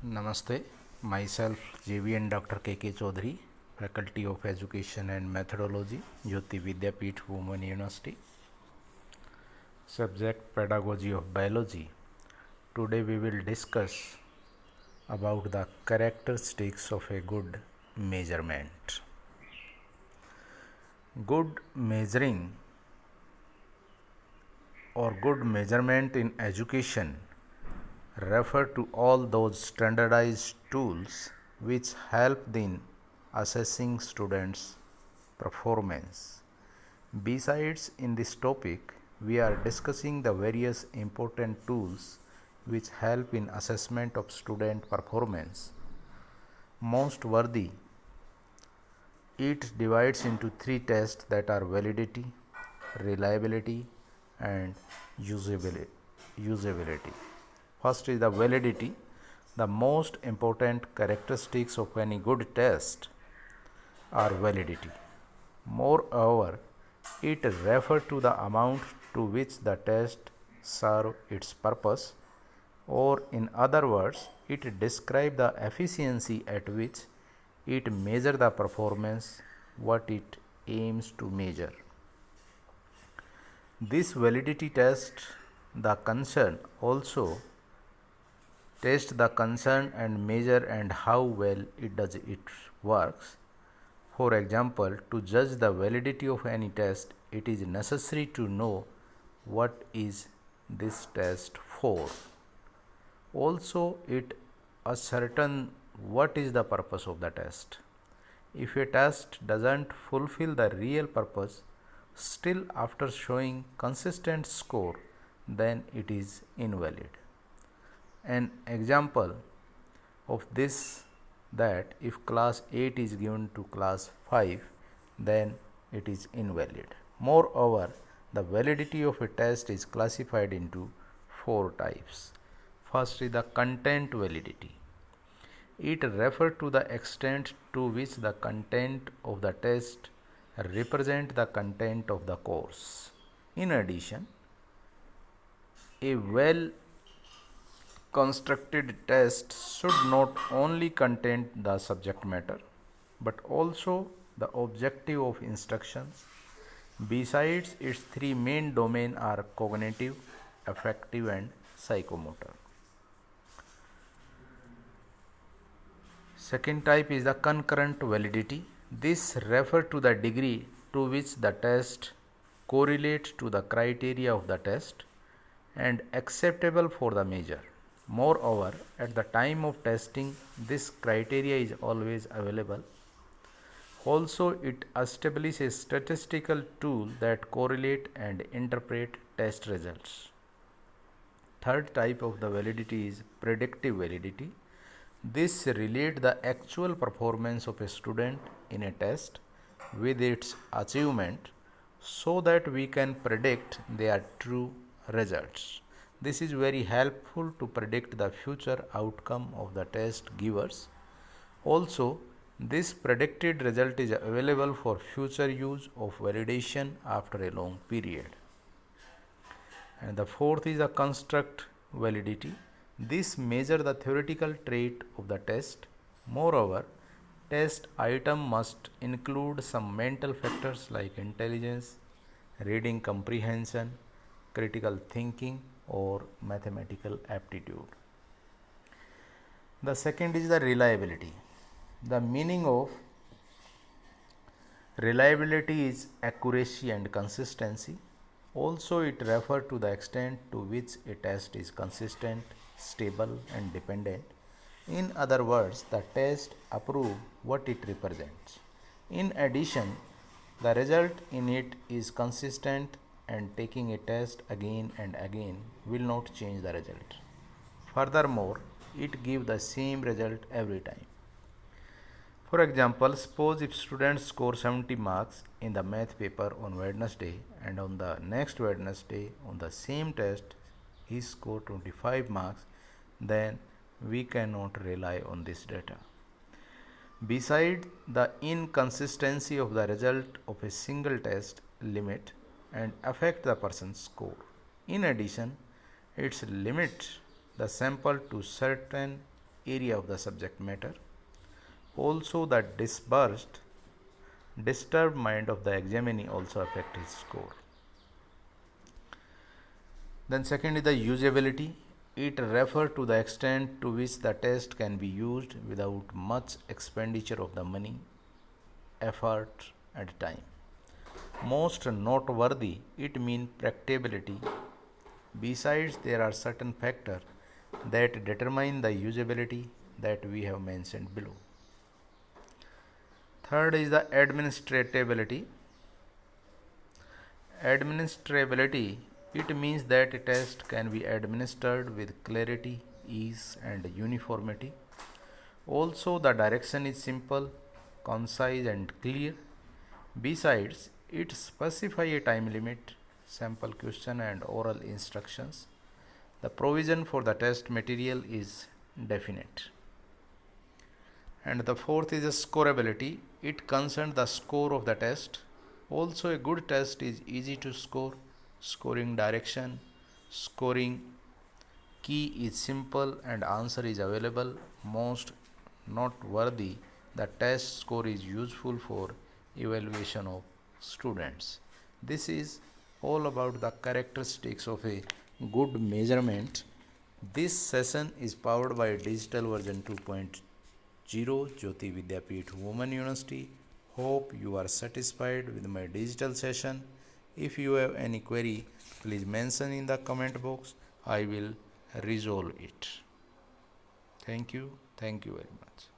Namaste, myself JVN Dr. KK Chaudhary, Faculty of Education and Methodology, Jyoti Vidyapeeth Women University. Subject Pedagogy of Biology. Today we will discuss about the characteristics of a good measurement. Good measuring or good measurement in education refer to all those standardized tools which help in assessing students' performance. Besides, in this topic, we are discussing the various important tools which help in assessment of student performance. Most worthy, it divides into three tests that are validity, reliability, and usability. First is the validity. The most important characteristics of any good test are validity. Moreover, it refers to the amount to which the test serves its purpose, or in other words, it describes the efficiency at which it measures the performance what it aims to measure. This validity test the concern also test the concern and measure and how well it does its works. For example, to judge the validity of any test, it is necessary to know what is this test for. Also, it ascertain what is the purpose of the test. If a test doesn't fulfill the real purpose, still after showing consistent score, then it is invalid. An example of this that if class 8 is given to class 5, then it is invalid. Moreover, the validity of a test is classified into four types. First is the content validity. It refers to the extent to which the content of the test represent the content of the course. In addition, a well constructed test should not only contain the subject matter but also the objective of instructions. Besides, its three main domains are cognitive, affective, and psychomotor. Second type is the concurrent validity. This refers to the degree to which the test correlates to the criteria of the test and acceptable for the measure. Moreover, at the time of testing, this criteria is always available. Also, it establishes a statistical tool that correlate and interpret test results. Third type of the validity is predictive validity. This relates the actual performance of a student in a test with its achievement so that we can predict their true results. This is very helpful to predict the future outcome of the test givers. Also, this predicted result is available for future use of validation after a long period. And the fourth is the construct validity. This measures the theoretical trait of the test. Moreover, test item must include some mental factors like intelligence, reading comprehension, critical thinking, or mathematical aptitude. The second is the reliability. The meaning of reliability is accuracy and consistency. Also, it refers to the extent to which a test is consistent, stable, and dependent. In other words, the test approves what it represents. In addition, the result in it is consistent and taking a test again and again will not change the result. Furthermore, it gives the same result every time. For example, suppose if students score 70 marks in the math paper on Wednesday and on the next Wednesday on the same test he scored 25 marks, then we cannot rely on this data. Besides, the inconsistency of the result of a single test limit and affect the person's score. In addition, its limit the sample to certain area of the subject matter. Also, the disturbed mind of the examinee also affect his score. Then second is the usability. It refers to the extent to which the test can be used without much expenditure of the money, effort and time. Most noteworthy, it means practicability. Besides, there are certain factors that determine the usability that we have mentioned below. Third is the administratability. Administrability, it means that a test can be administered with clarity, ease and uniformity. Also, the direction is simple, concise and clear. Besides, it specifies a time limit, sample question and oral instructions. The provision for the test material is definite. And the fourth is the scoreability. It concerns the score of the test. Also, a good test is easy to score. Scoring direction, scoring key is simple and answer is available. Most noteworthy, the test score is useful for evaluation of students. This is all about the characteristics of a good measurement. This session is powered by digital version 2.0 Jyoti Vidyapeeth Women University. Hope you are satisfied with my digital session. If you have any query, please mention in the comment box. I will resolve it. Thank you very much.